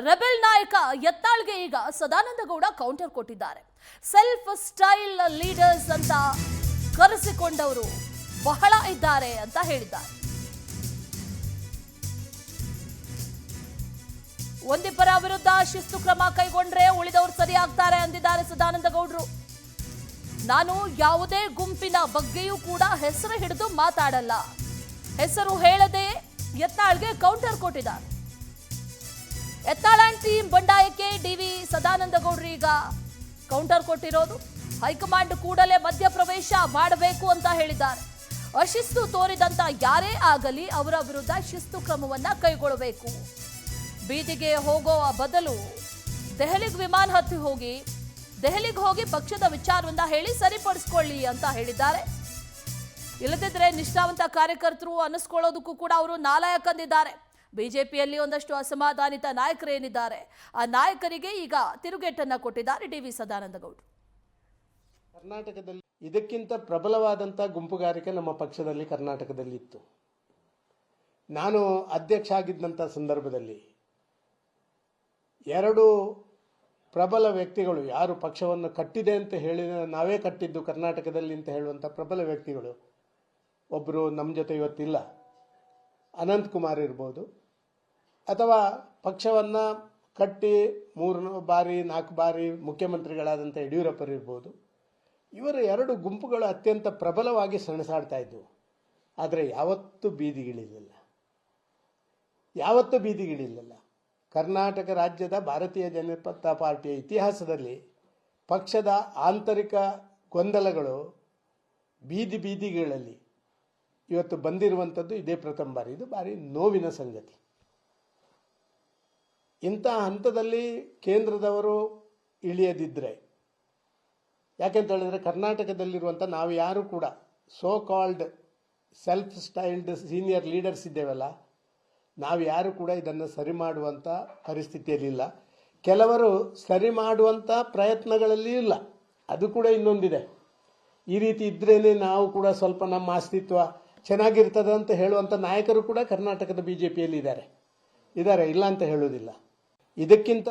Rebel ನಾಯಕ ಯತ್ನಾಳ್ಗೆ ಈಗ Sadananda Gowda counter ಕೊಟ್ಟಿದ್ದಾರೆ. ಸೆಲ್ಫ್ ಸ್ಟೈಲ್ ಲೀಡರ್ಸ್ ಅಂತ ಕರೆಸಿಕೊಂಡವರು ಬಹಳ ಇದ್ದಾರೆ ಅಂತ ಹೇಳಿದ್ದಾರೆ. ಒಂದಿಬ್ಬರ ವಿರುದ್ಧ ಶಿಸ್ತು ಕ್ರಮ ಕೈಗೊಂಡ್ರೆ ಉಳಿದವರು ಸರಿಯಾಗ್ತಾರೆ ಅಂದಿದ್ದಾರೆ ಸದಾನಂದ ಗೌಡರು. ನಾನು ಯಾವುದೇ ಗುಂಪಿನ ಬಗ್ಗೆಯೂ ಕೂಡ ಹೆಸರು ಹಿಡಿದು ಮಾತಾಡಲ್ಲ, ಹೆಸರು ಹೇಳದೆ ಯತ್ನಾಳ್ಗೆ ಕೌಂಟರ್ ಕೊಟ್ಟಿದ್ದಾರೆ. ಯತ್ನಾಳ್ ಅಂಡ್ ಟೀಮ್ ಬಂಡಾಯಕ್ಕೆ ಡಿವಿ ಸದಾನಂದ ಗೌಡರು ಈಗ ಕೌಂಟರ್ ಕೊಟ್ಟಿರೋದು. ಹೈಕಮಾಂಡ್ ಕೂಡಲೇ ಮಧ್ಯಪ್ರವೇಶ ಮಾಡಬೇಕು ಅಂತ ಹೇಳಿದ್ದಾರೆ. ಅಶಿಸ್ತು ತೋರಿದಂತ ಯಾರೇ ಆಗಲಿ ಅವರ ವಿರುದ್ಧ ಶಿಸ್ತು ಕ್ರಮವನ್ನ ಕೈಗೊಳ್ಳಬೇಕು. ಬೀದಿಗೆ ಹೋಗೋ ಬದಲು ದೆಹಲಿಗೆ ವಿಮಾನ ಹತ್ತಿ ದೆಹಲಿಗೆ ಹೋಗಿ ಪಕ್ಷದ ವಿಚಾರವನ್ನ ಹೇಳಿ ಸರಿಪಡಿಸಿಕೊಳ್ಳಿ ಅಂತ ಹೇಳಿದ್ದಾರೆ. ಇಲ್ಲದಿದ್ರೆ ನಿಷ್ಠಾವಂತ ಕಾರ್ಯಕರ್ತರು ಅನ್ನಿಸ್ಕೊಳ್ಳೋದಕ್ಕೂ ಕೂಡ ಅವರು ನಾಲಾಯಕ ಅಂದಿದ್ದಾರೆ. ಬಿಜೆಪಿಯಲ್ಲಿ ಒಂದಷ್ಟು ಅಸಮಾಧಾನಿತ ನಾಯಕರೇನಿದ್ದಾರೆ, ಆ ನಾಯಕರಿಗೆ ಈಗ ತಿರುಗೇಟನ್ನ ಕೊಟ್ಟಿದ್ದಾರೆ ಡಿವಿ ಸದಾನಂದ ಗೌಡರು. ಕರ್ನಾಟಕದಲ್ಲಿ ಇದಕ್ಕಿಂತ ಪ್ರಬಲವಾದಂಥ ಗುಂಪುಗಾರಿಕೆ ನಮ್ಮ ಪಕ್ಷದಲ್ಲಿ ಕರ್ನಾಟಕದಲ್ಲಿ ಇತ್ತು. ನಾನು ಅಧ್ಯಕ್ಷ ಆಗಿದ್ದಂಥ ಸಂದರ್ಭದಲ್ಲಿ ಎರಡು ಪ್ರಬಲ ವ್ಯಕ್ತಿಗಳು, ಯಾರು ಪಕ್ಷವನ್ನು ಕಟ್ಟಿದೆ ಅಂತ ಹೇಳಿ ನಾವೇ ಕಟ್ಟಿದ್ದು ಕರ್ನಾಟಕದಲ್ಲಿ ಅಂತ ಹೇಳುವಂಥ ಪ್ರಬಲ ವ್ಯಕ್ತಿಗಳು, ಒಬ್ಬರು ನಮ್ಮ ಜೊತೆ ಇವತ್ತಿಲ್ಲ, ಅನಂತಕುಮಾರ್ ಇರ್ಬೋದು, ಅಥವಾ ಪಕ್ಷವನ್ನು ಕಟ್ಟಿ 3 ಬಾರಿ 4 ಬಾರಿ ಮುಖ್ಯಮಂತ್ರಿಗಳಾದಂಥ ಯಡಿಯೂರಪ್ಪರು ಇರ್ಬೋದು. ಇವರ ಎರಡು ಗುಂಪುಗಳು ಅತ್ಯಂತ ಪ್ರಬಲವಾಗಿ ಸೆಣಸಾಡ್ತಾ ಇದ್ವು. ಆದರೆ ಯಾವತ್ತೂ ಬೀದಿಗಿಳಿಲಿಲ್ಲ. ಕರ್ನಾಟಕ ರಾಜ್ಯದ ಭಾರತೀಯ ಜನತಾ ಪಾರ್ಟಿಯ ಇತಿಹಾಸದಲ್ಲಿ ಪಕ್ಷದ ಆಂತರಿಕ ಗೊಂದಲಗಳು ಬೀದಿಗಳಲ್ಲಿ ಇವತ್ತು ಬಂದಿರುವಂಥದ್ದು ಇದೇ ಪ್ರಥಮ ಬಾರಿ. ಇದು ಭಾರಿ ನೋವಿನ ಸಂಗತಿ. ಇಂಥ ಹಂತದಲ್ಲಿ ಕೇಂದ್ರದವರು ಇಳಿಯದಿದ್ದರೆ, ಯಾಕೆಂತ ಹೇಳಿದ್ರೆ ಕರ್ನಾಟಕದಲ್ಲಿರುವಂಥ ನಾವು ಯಾರು ಕೂಡ so called self styled senior leaders ಇದ್ದೇವಲ್ಲ, ನಾವು ಯಾರು ಕೂಡ ಇದನ್ನು ಸರಿ ಮಾಡುವಂಥ ಪರಿಸ್ಥಿತಿಯಲ್ಲಿಲ್ಲ. ಕೆಲವರು ಸರಿ ಮಾಡುವಂಥ ಪ್ರಯತ್ನಗಳಲ್ಲಿ ಇಲ್ಲ. ಅದು ಕೂಡ ಇನ್ನೊಂದಿದೆ. ಈ ರೀತಿ ಇದ್ರೇನೆ ನಾವು ಕೂಡ ಸ್ವಲ್ಪ ನಮ್ಮ ಅಸ್ತಿತ್ವ ಚೆನ್ನಾಗಿರ್ತದೆ ಅಂತ ಹೇಳುವಂಥ ನಾಯಕರು ಕೂಡ ಕರ್ನಾಟಕದ ಬಿಜೆಪಿಯಲ್ಲಿ ಇದ್ದಾರೆ, ಇಲ್ಲ ಅಂತ ಹೇಳೋದಿಲ್ಲ. ಇದಕ್ಕಿಂತ